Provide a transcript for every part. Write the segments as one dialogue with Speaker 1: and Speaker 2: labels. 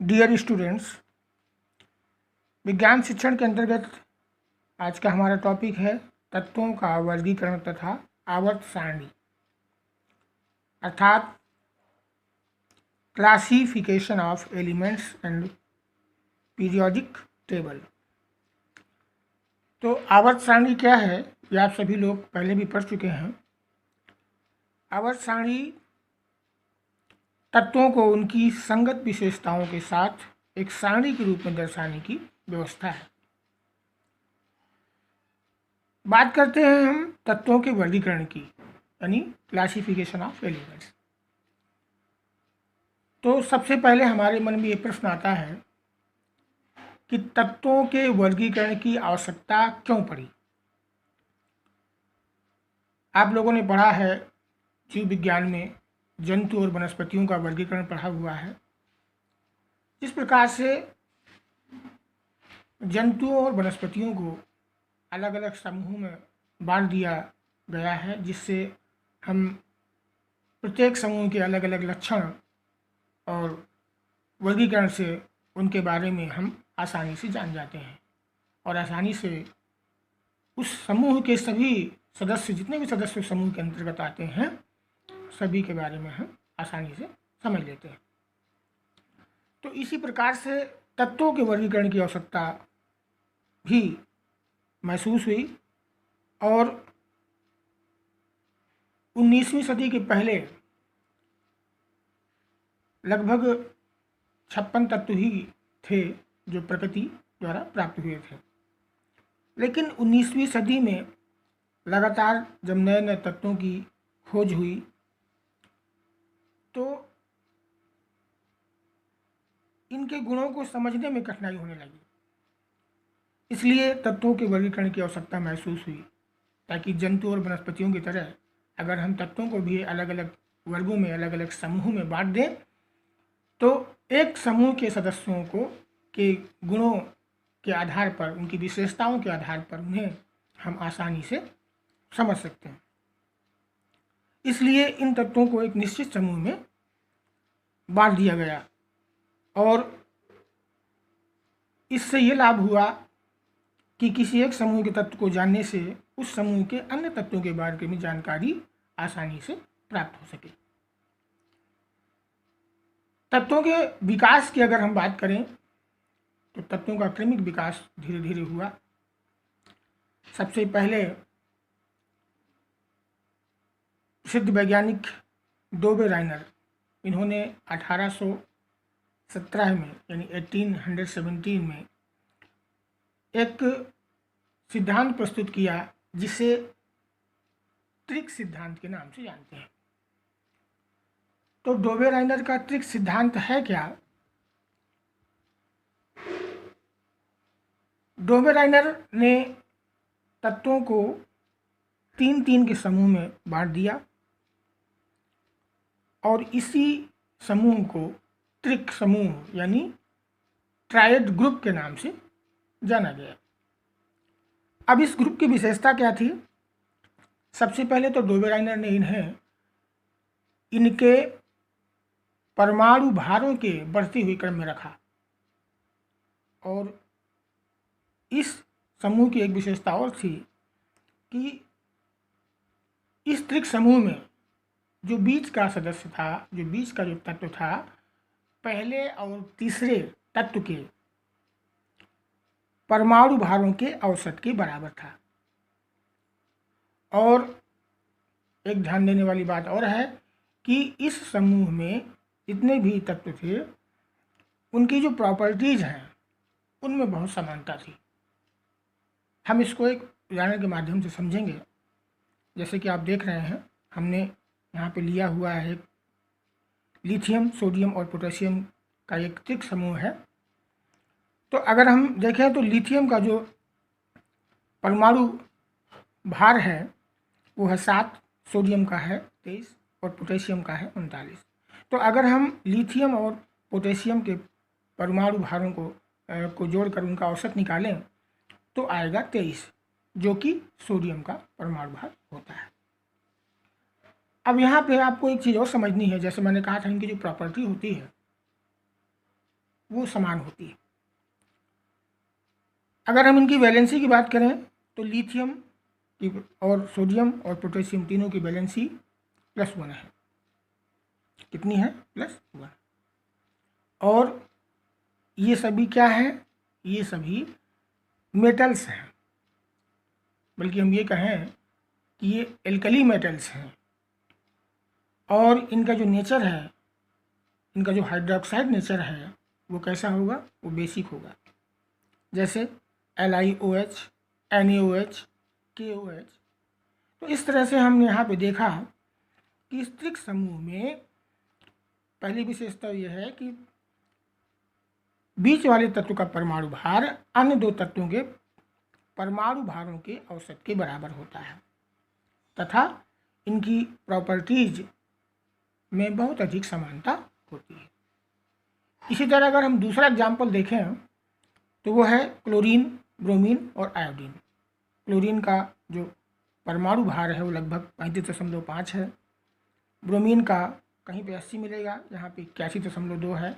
Speaker 1: Dear students, विज्ञान शिक्षण के अंतर्गत आज का हमारा टॉपिक है तत्वों का वर्गीकरण तथा आवर्त सारणी अर्थात classification of elements and periodic table. तो आवर्त सारणी क्या है ये आप सभी लोग पहले भी पढ़ चुके हैं। आवर्त सारणी तत्वों को उनकी संगत विशेषताओं के साथ एक सारणी के रूप में दर्शाने की व्यवस्था है। बात करते हैं हम तत्वों के वर्गीकरण की, यानी क्लासिफिकेशन ऑफ एलिमेंट्स। तो सबसे पहले हमारे मन में ये प्रश्न आता है कि तत्वों के वर्गीकरण की आवश्यकता क्यों पड़ी। आप लोगों ने पढ़ा है जीव विज्ञान में जंतु और वनस्पतियों का वर्गीकरण पढ़ा हुआ है। इस प्रकार से जंतुओं और वनस्पतियों को अलग अलग समूहों में बांट दिया गया है, जिससे हम प्रत्येक समूह के अलग अलग लक्षण और वर्गीकरण से उनके बारे में हम आसानी से जान जाते हैं और आसानी से उस समूह के सभी सदस्य, जितने भी सदस्य समूह के अंतर्गत आते हैं, सभी के बारे में हम आसानी से समझ लेते हैं। तो इसी प्रकार से तत्वों के वर्गीकरण की आवश्यकता भी महसूस हुई और 19वीं सदी के पहले लगभग 56 तत्व ही थे जो प्रकृति द्वारा प्राप्त हुए थे। लेकिन 19वीं सदी में लगातार जब नए नए तत्वों की खोज हुई तो इनके गुणों को समझने में कठिनाई होने लगी। इसलिए तत्वों के वर्गीकरण की आवश्यकता महसूस हुई, ताकि जंतु और वनस्पतियों की तरह अगर हम तत्वों को भी अलग अलग वर्गों में, अलग अलग समूहों में बांट दें तो एक समूह के सदस्यों को के गुणों के आधार पर, उनकी विशेषताओं के आधार पर उन्हें हम आसानी से समझ सकते हैं। इसलिए इन तत्वों को एक निश्चित समूह में बांट दिया गया और इससे ये लाभ हुआ कि किसी एक समूह के तत्व को जानने से उस समूह के अन्य तत्वों के बारे में जानकारी आसानी से प्राप्त हो सके। तत्वों के विकास की अगर हम बात करें तो तत्वों का क्रमिक विकास धीरे धीरे हुआ। सबसे पहले प्रसिद्ध वैज्ञानिक डोबे राइनर, इन्होंने 1817 में यानी 1817 में एक सिद्धांत प्रस्तुत किया जिसे त्रिक सिद्धांत के नाम से जानते हैं। तो डोबे राइनर का त्रिक सिद्धांत है क्या? डोबे राइनर ने तत्वों को 3-3 के समूह में बांट दिया और इसी समूह को त्रिक समूह यानी ट्रायड ग्रुप के नाम से जाना गया। अब इस ग्रुप की विशेषता क्या थी? सबसे पहले तो डोबे राइनर ने इन्हें इनके परमाणु भारों के बढ़ती हुई क्रम में रखा और इस समूह की एक विशेषता और थी कि इस त्रिक समूह में जो बीच का सदस्य था, जो बीच का जो तत्व था, पहले और तीसरे तत्व के परमाणु भारों के औसत के बराबर था। और एक ध्यान देने वाली बात और है कि इस समूह में जितने भी तत्व थे उनकी जो प्रॉपर्टीज हैं उनमें बहुत समानता थी। हम इसको एक उदाहरण के माध्यम से समझेंगे। जैसे कि आप देख रहे हैं, हमने यहाँ पे लिया हुआ है लिथियम, सोडियम और पोटेशियम का एक त्रिक समूह है। तो अगर हम देखें तो लिथियम का जो परमाणु भार है वो है 7, सोडियम का है 23 और पोटेशियम का है 39। तो अगर हम लिथियम और पोटेशियम के परमाणु भारों को जोड़कर उनका औसत निकालें तो आएगा 23, जो कि सोडियम का परमाणु भार होता है। अब यहाँ पे आपको एक चीज़ और समझनी है। जैसे मैंने कहा था, इनकी जो प्रॉपर्टी होती है वो समान होती है। अगर हम इनकी वैलेंसी की बात करें तो लिथियम की और सोडियम और पोटेशियम तीनों की वैलेंसी +1 है। कितनी है? +1। और ये सभी क्या है? ये सभी मेटल्स हैं, बल्कि हम ये कहें कि ये एल्कली मेटल्स हैं। और इनका जो नेचर है, इनका जो हाइड्रोक्साइड नेचर है, वो कैसा होगा? वो बेसिक होगा। जैसे LiOH, NaOH, KOH। तो इस तरह से हमने यहाँ पे देखा कि इस त्रिक समूह में पहली विशेषता यह है कि बीच वाले तत्व का परमाणु भार अन्य दो तत्वों के परमाणु भारों के औसत के बराबर होता है तथा इनकी प्रॉपर्टीज में बहुत अधिक समानता होती है। इसी तरह अगर हम दूसरा एग्जाम्पल देखें तो वो है क्लोरीन, ब्रोमीन और आयोडीन। क्लोरीन का जो परमाणु भार है वो लगभग 35.5 है। ब्रोमीन का कहीं पे 80 मिलेगा, यहाँ पे 81.2 है।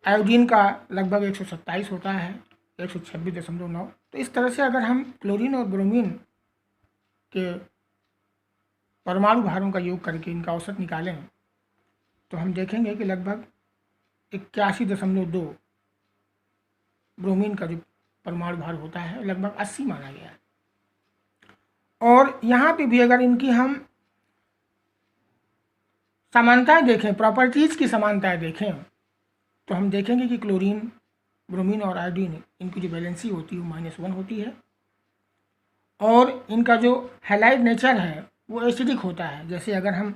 Speaker 1: आयोडीन का लगभग 127 होता है, 126.9। तो इस तरह से अगर हम क्लोरीन और ब्रोमीन के परमाणु भारों का योग करके इनका औसत निकालें तो हम देखेंगे कि लगभग 81.2 ब्रोमीन का जो परमाणु भार होता है लगभग 80 माना गया है। और यहाँ पे भी अगर इनकी हम समानताएं देखें, प्रॉपर्टीज की समानताएं देखें, तो हम देखेंगे कि क्लोरीन, ब्रोमीन और आयोडीन इनकी जो वैलेंसी होती है वो -1 होती है। और इनका जो हैलाइड नेचर है वो एसिडिक होता है। जैसे अगर हम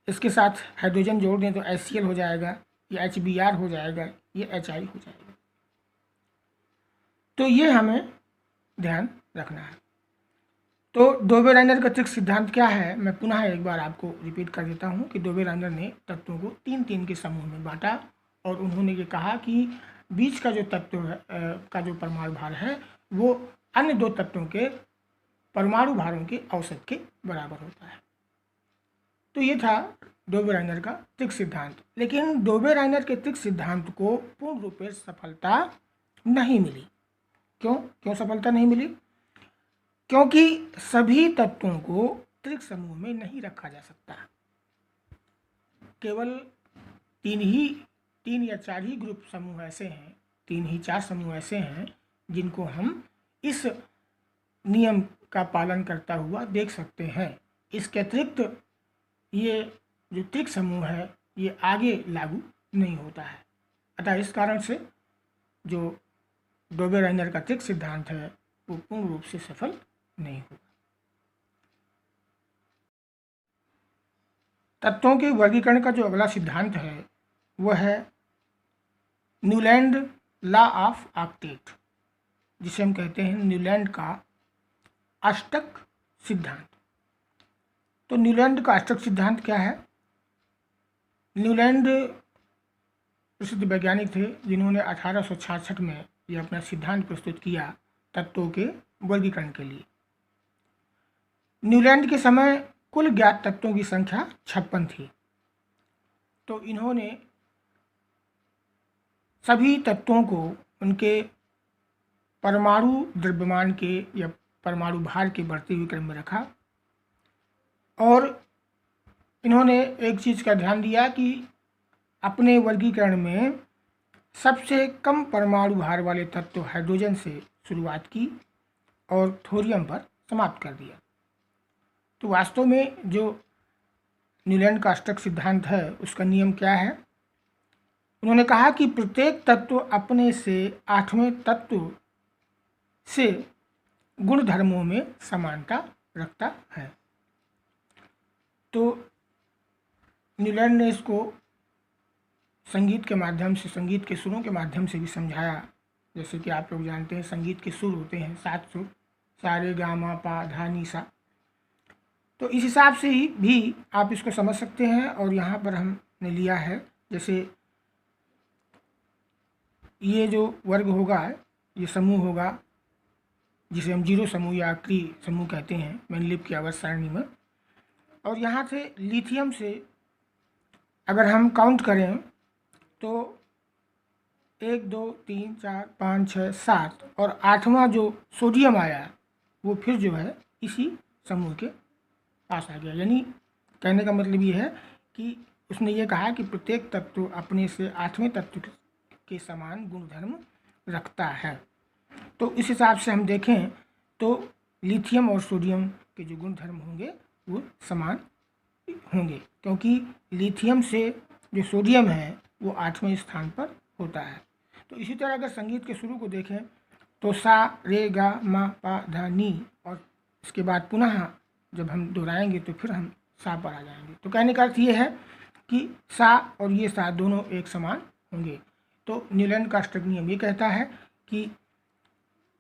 Speaker 1: इसके साथ हाइड्रोजन जोड़ दें तो HCl हो जाएगा, या HBr हो जाएगा, ये HI हो जाएगा। तो ये हमें ध्यान रखना है। तो डोबे-राइनर का त्रिक सिद्धांत क्या है? मैं पुनः एक बार आपको रिपीट कर देता हूँ कि डोबे-राइनर ने तत्वों को 3-3 के समूह में बांटा और उन्होंने ये कहा कि बीच का जो तत्व है का जो परमाणु भार है वो अन्य दो तत्वों के परमाणु भारों के औसत के बराबर होता है। तो ये था डोबे-राइनर का त्रिक सिद्धांत। लेकिन डोबे-राइनर के त्रिक सिद्धांत को पूर्ण रूप से सफलता नहीं मिली। क्यों सफलता नहीं मिली? क्योंकि सभी तत्वों को त्रिक समूह में नहीं रखा जा सकता। केवल 3 या 4 ही ग्रुप समूह ऐसे हैं, 3 ही 4 समूह ऐसे हैं जिनको हम इस नियम का पालन करता हुआ देख सकते हैं। इसके अतिरिक्त ये जो त्रिक समूह है ये आगे लागू नहीं होता है। अतः इस कारण से जो डोबे-राइनर का त्रिक सिद्धांत है वो पूर्ण रूप से सफल नहीं होगा। तत्वों के वर्गीकरण का जो अगला सिद्धांत है वो है न्यूलैंड लॉ ऑफ ऑक्टेट, जिसे हम कहते हैं न्यूलैंड का अष्टक सिद्धांत। तो न्यूलैंड का अष्टक सिद्धांत क्या है? न्यूलैंड प्रसिद्ध वैज्ञानिक थे जिन्होंने 1866 में यह अपना सिद्धांत प्रस्तुत किया तत्वों के वर्गीकरण के लिए। न्यूलैंड के समय कुल ज्ञात तत्वों की संख्या 56 थी। तो इन्होंने सभी तत्वों को उनके परमाणु द्रव्यमान के या परमाणु भार के बढ़ते हुए क्रम में रखा और इन्होंने एक चीज़ का ध्यान दिया कि अपने वर्गीकरण में सबसे कम परमाणु भार वाले तत्व हाइड्रोजन से शुरुआत की और थोरियम पर समाप्त कर दिया। तो वास्तव में जो न्यूलैंड का अष्टक सिद्धांत है उसका नियम क्या है? उन्होंने कहा कि प्रत्येक तत्व अपने से 8वें तत्व से गुणधर्मों में समानता रखता है। तो न्यूलैंड ने इसको संगीत के माध्यम से, संगीत के सुरों के माध्यम से भी समझाया। जैसे कि आप लोग जानते हैं संगीत के सुर होते हैं 7 सुर, सा रे गा मा पा धा नी सा। तो इस हिसाब से ही भी आप इसको समझ सकते हैं। और यहाँ पर हमने लिया है जैसे ये जो वर्ग होगा, ये समूह होगा जिसे हम 0 समूह या आखिरी समूह कहते हैं मेंडलीव की आवर्त सारणी में। और यहाँ से लिथियम से अगर हम काउंट करें तो 1 2 3 4 5 6 7 और 8वां जो सोडियम आया वो फिर जो है इसी समूह के पास आ गया। यानी कहने का मतलब ये है कि उसने ये कहा कि प्रत्येक तत्व अपने से 8वें तत्व के समान गुणधर्म रखता है। तो इस हिसाब से हम देखें तो लिथियम और सोडियम के जो गुणधर्म होंगे वो समान होंगे, क्योंकि लिथियम से जो सोडियम है वो 8वें स्थान पर होता है। तो इसी तरह अगर संगीत के शुरू को देखें तो सा रे गा मा पा धा नी, और इसके बाद पुनः जब हम दोहराएंगे तो फिर हम सा पर आ जाएंगे। तो कहने का अर्थ ये है कि सा और ये सा दोनों एक समान होंगे। तो न्यूलैंड का अष्टक नियम ये कहता है कि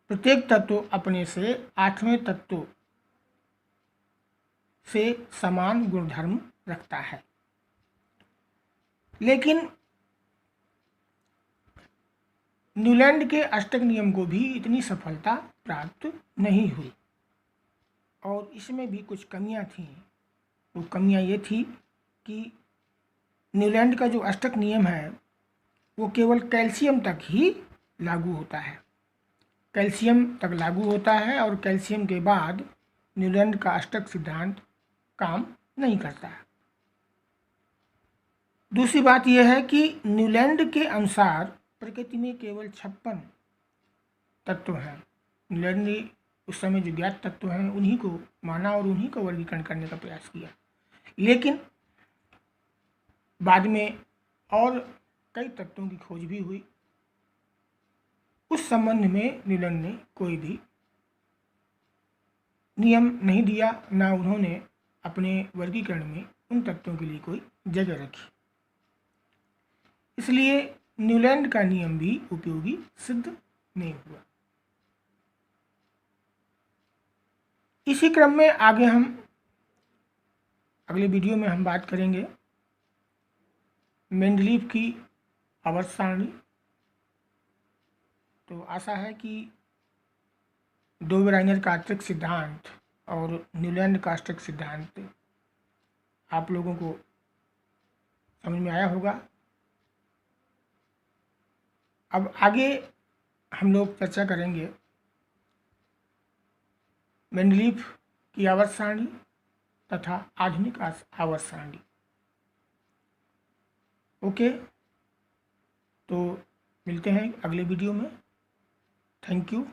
Speaker 1: प्रत्येक तत्व अपने से 8वें तत्व से समान गुणधर्म रखता है। लेकिन न्यूलैंड के अष्टक नियम को भी इतनी सफलता प्राप्त नहीं हुई और इसमें भी कुछ कमियां थीं। वो कमियां ये थी कि न्यूलैंड का जो अष्टक नियम है वो केवल कैल्शियम तक ही लागू होता है, कैल्शियम तक लागू होता है और कैल्शियम के बाद न्यूलैंड का अष्टक सिद्धांत काम नहीं करता है। दूसरी बात यह है कि न्यूलैंड के अनुसार प्रकृति में केवल 56 तत्व हैं। न्यूलैंड ने उस समय जो ज्ञात तत्व हैं उन्हीं को माना और उन्हीं को वर्गीकरण करने का प्रयास किया, लेकिन बाद में और कई तत्वों की खोज भी हुई। उस संबंध में न्यूलैंड ने कोई भी नियम नहीं दिया, ना उन्होंने अपने वर्गीकरण में उन तत्वों के लिए कोई जगह रखी। इसलिए न्यूलैंड का नियम भी उपयोगी सिद्ध नहीं हुआ। इसी क्रम में आगे हम अगले वीडियो में हम बात करेंगे मेंडलीव की आवर्त सारणी। तो आशा है कि डोबेराइनर का अष्टक सिद्धांत और न्यूलैंड का अष्टक सिद्धांत आप लोगों को समझ में आया होगा। अब आगे हम लोग चर्चा करेंगे मेंडलीव की आवर्त सारणी तथा आधुनिक आवर्त सारणी। ओके, तो मिलते हैं अगले वीडियो में। Thank you.